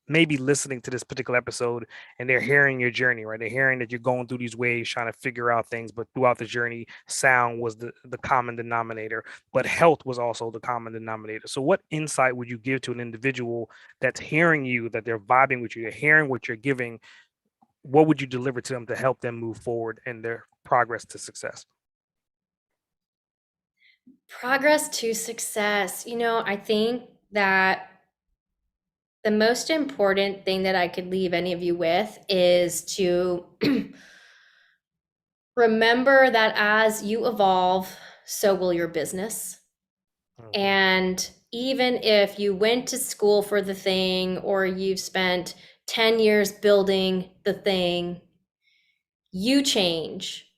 maybe listening to this particular episode and they're hearing your journey, right? They're hearing that you're going through these ways, trying to figure out things, but throughout the journey, sound was the common denominator, but health was also the common denominator. So what insight would you give to an individual that's hearing you, that they're vibing with you, they're hearing what you're giving? What would you deliver to them to help them move forward in their progress to success? Progress to success. I think that the most important thing that I could leave any of you with is to remember that as you evolve, so will your business. Mhm. And even if you went to school for the thing, or you've spent 10 years building the thing, you change.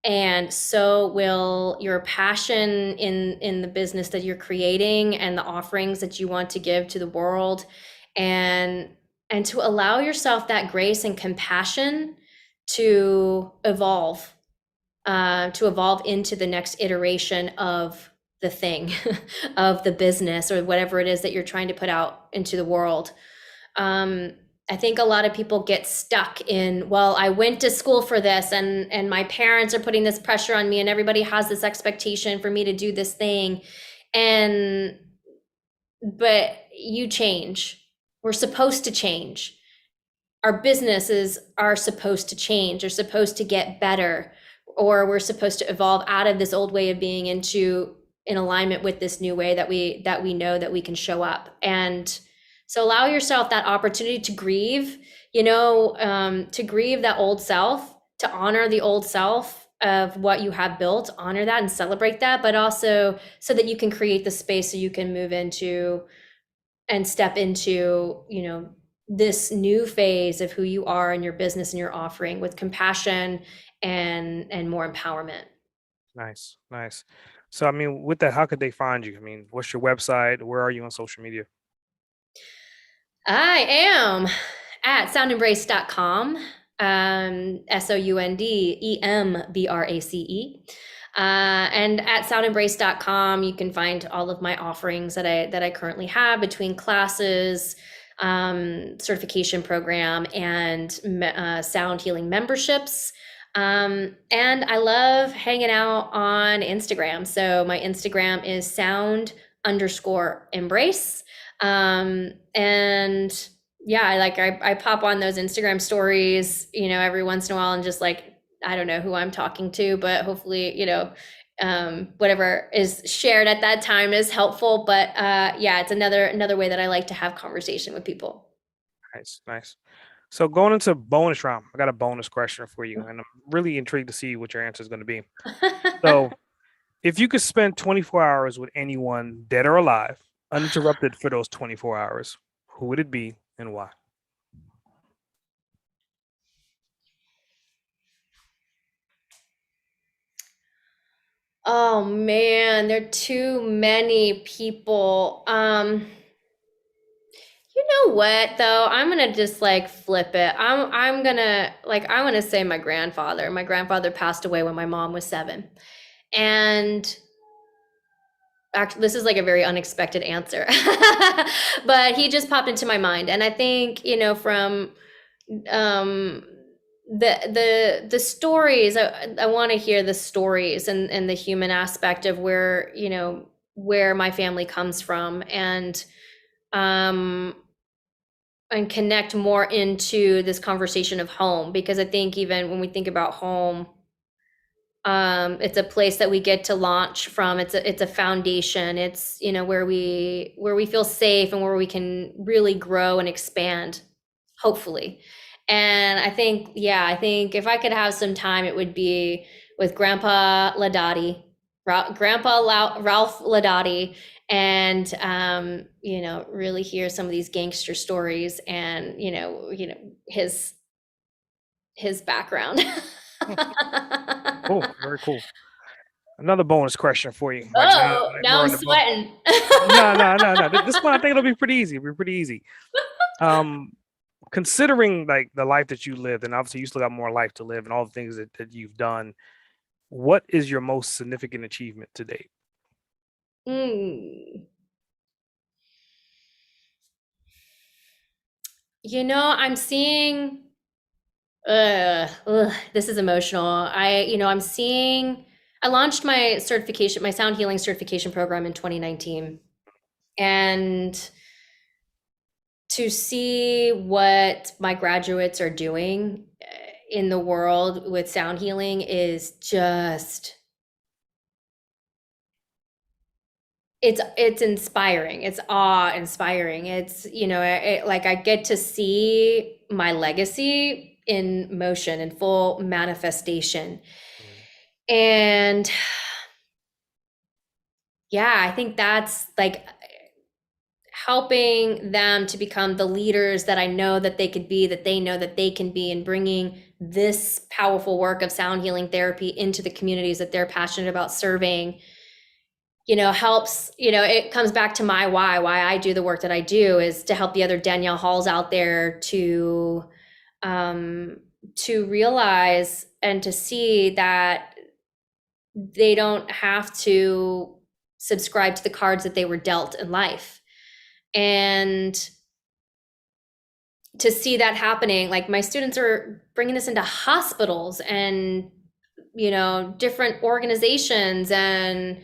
And so will your passion in the business that you're creating, and the offerings that you want to give to the world. And to allow yourself that grace and compassion to evolve, into the next iteration of the thing, of the business, or whatever it is that you're trying to put out into the world. Um, I think a lot of people get stuck in, well, I went to school for this, and my parents are putting this pressure on me, and everybody has this expectation for me to do this thing. And but you change. We're supposed to change. Our businesses are supposed to change, are supposed to get better, or we're supposed to evolve out of this old way of being into in alignment with this new way that we know that we can show up. And so allow yourself that opportunity to grieve, to grieve that old self, to honor the old self of what you have built, honor that and celebrate that, but also so that you can create the space so you can move into and step into, this new phase of who you are in your business and your offering, with compassion and more empowerment. Nice, nice. So, I mean, with that, how could they find you? I mean, what's your website? Where are you on social media? I am at soundembrace.com, SOUNDEMBRACE. And at soundembrace.com, you can find all of my offerings that I currently have between classes, certification program, and sound healing memberships. And I love hanging out on Instagram. So my Instagram is sound_embrace. And yeah, I pop on those Instagram stories, every once in a while and just like, I don't know who I'm talking to, but hopefully, whatever is shared at that time is helpful. But yeah, it's another way that I like to have conversation with people. Nice, nice. So going into bonus round, I got a bonus question for you, and I'm really intrigued to see what your answer is going to be. So if you could spend 24 hours with anyone, dead or alive, uninterrupted for those 24 hours, who would it be and why? Oh man, there are too many people. You know what though? I'm gonna just like flip it. I'm gonna like I want to say my grandfather. My grandfather passed away when my mom was 7. And actually this is like a very unexpected answer. But he just popped into my mind. And I think, from um the stories, I want to hear the stories and the human aspect of where my family comes from, um and connect more into this conversation of home, because I think even when we think about home, it's a place that we get to launch from. It's a foundation. It's, where we feel safe and where we can really grow and expand, hopefully. And I think if I could have some time, it would be with Grandpa Ladati, Ralph Ladati, and really hear some of these gangster stories and his background. Oh, very cool. Another bonus question for you. Like now, Oh, like now we're I'm on the bone. sweating. No, no, no, no. This one I think it'll be pretty easy. It'll be pretty easy. Um, Considering like the life that you lived, and obviously you still got more life to live, and all the things that you've done, what is your most significant achievement to date? Mm. I'm seeing, this is emotional. I launched my certification, my sound healing certification program in 2019. And to see what my graduates are doing in the world with sound healing is just, it's inspiring. It's awe inspiring. It's, like I get to see my legacy in motion, in full manifestation. Mm. And yeah, I think that's like helping them to become the leaders that I know that they could be, that they know that they can be, and bringing this powerful work of sound healing therapy into the communities that they're passionate about serving, helps, it comes back to my why I do the work that I do, is to help the other Danielle Halls out there to realize and to see that they don't have to subscribe to the cards that they were dealt in life. And to see that happening, like my students are bringing this into hospitals and, different organizations, and,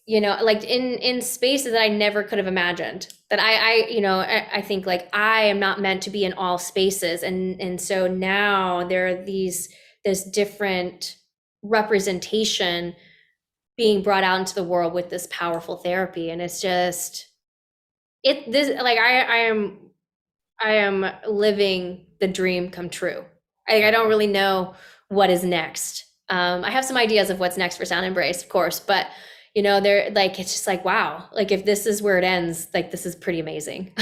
like in spaces that I never could have imagined, that I think like I am not meant to be in all spaces. And so now there are this different representation being brought out into the world with this powerful therapy. And it's just, I am living the dream come true. I don't really know what is next. I have some ideas of what's next for Sound Embrace, of course, but they're like, it's just like, wow, like if this is where it ends, like this is pretty amazing.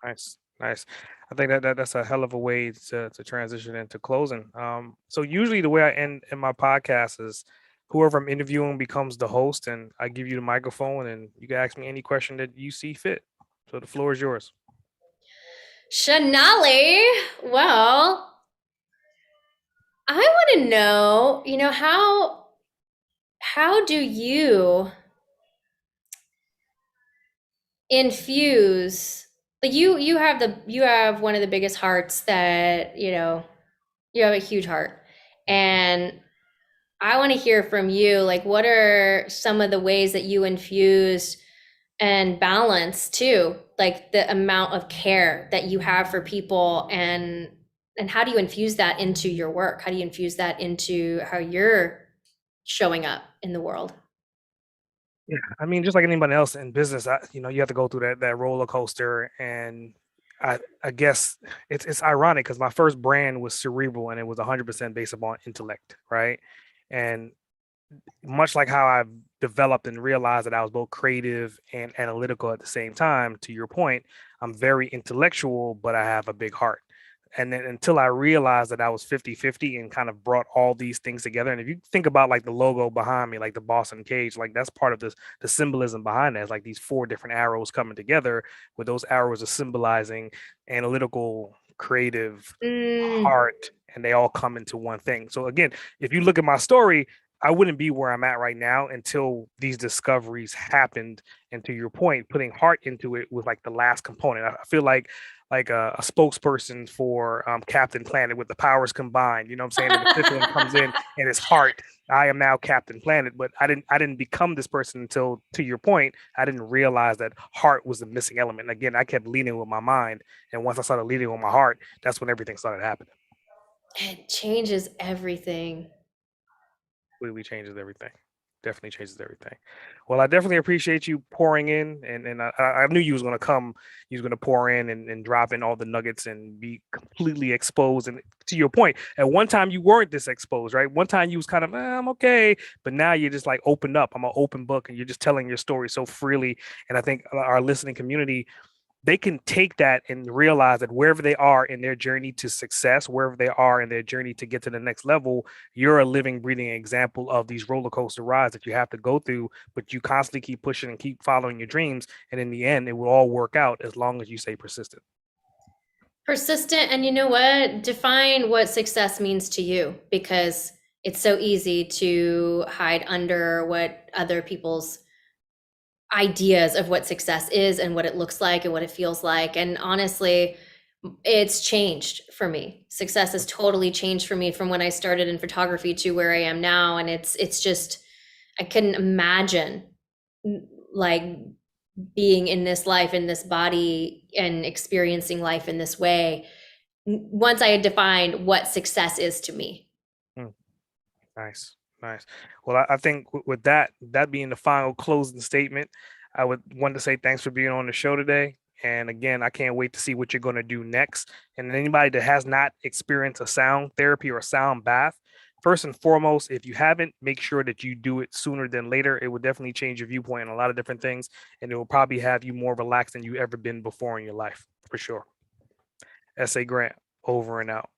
Nice, nice. I think that's a hell of a way to transition into closing. So usually the way I end in my podcast is whoever I'm interviewing becomes the host, and I give you the microphone, and you can ask me any question that you see fit. So the floor is yours. Shanali, well, I want to know, how do you infuse, like, you have one of the biggest hearts that, you have a huge heart. And I want to hear from you, like, what are some of the ways that you infuse and balance too, like the amount of care that you have for people, and how do you infuse that into your work? How do you infuse that into how you're showing up in the world? Yeah, I mean, just like anybody else in business, you have to go through that roller coaster, and I guess it's ironic because my first brand was cerebral and it was 100% based upon intellect, right? And much like how I've developed and realized that I was both creative and analytical at the same time, to your point, I'm very intellectual, but I have a big heart. And then until I realized that I was 50-50 and kind of brought all these things together. And if you think about like the logo behind me, like the Boston Cage, like that's part of this, the symbolism behind that. It's like these four different arrows coming together, where those arrows are symbolizing analytical, creative, Mm, heart, and they all come into one thing. So again, if you look at my story, I wouldn't be where I'm at right now until these discoveries happened. And to your point, putting heart into it was like the last component. I feel like a spokesperson for Captain Planet with the powers combined. You know what I'm saying? And the fifth one comes in and it's heart. I am now Captain Planet, but I didn't become this person until, to your point, I didn't realize that heart was the missing element. And again, I kept leading with my mind, and once I started leading with my heart, that's when everything started happening. it changes everything. Completely changes everything. Definitely changes everything. Well, I definitely appreciate you pouring in, and I knew you was gonna come. You was gonna pour in and drop in all the nuggets and be completely exposed. And to your point, at one time you weren't this exposed, right? One time you was kind of, I'm okay, but now you're just like opened up. I'm an open book, and you're just telling your story so freely. And I think our listening community, they can take that and realize that wherever they are in their journey to success, wherever they are in their journey to get to the next level, you're a living, breathing example of these roller coaster rides that you have to go through, but you constantly keep pushing and keep following your dreams. And in the end, it will all work out as long as you stay persistent. Persistent, and you know what? Define what success means to you, because it's so easy to hide under what other people's ideas of what success is and what it looks like and what it feels like. And honestly, it's changed for me. Success has totally changed for me from when I started in photography to where I am now. And it's just, I couldn't imagine, like, being in this life, in this body, and experiencing life in this way once I had defined what success is to me. Mm, nice, nice. Well, I think with that being the final closing statement, I would want to say thanks for being on the show today. And again, I can't wait to see what you're going to do next. And anybody that has not experienced a sound therapy or a sound bath, first and foremost, if you haven't, make sure that you do it sooner than later. It will definitely change your viewpoint on a lot of different things, and it will probably have you more relaxed than you ever been before in your life, for sure. S.A. Grant, over and out.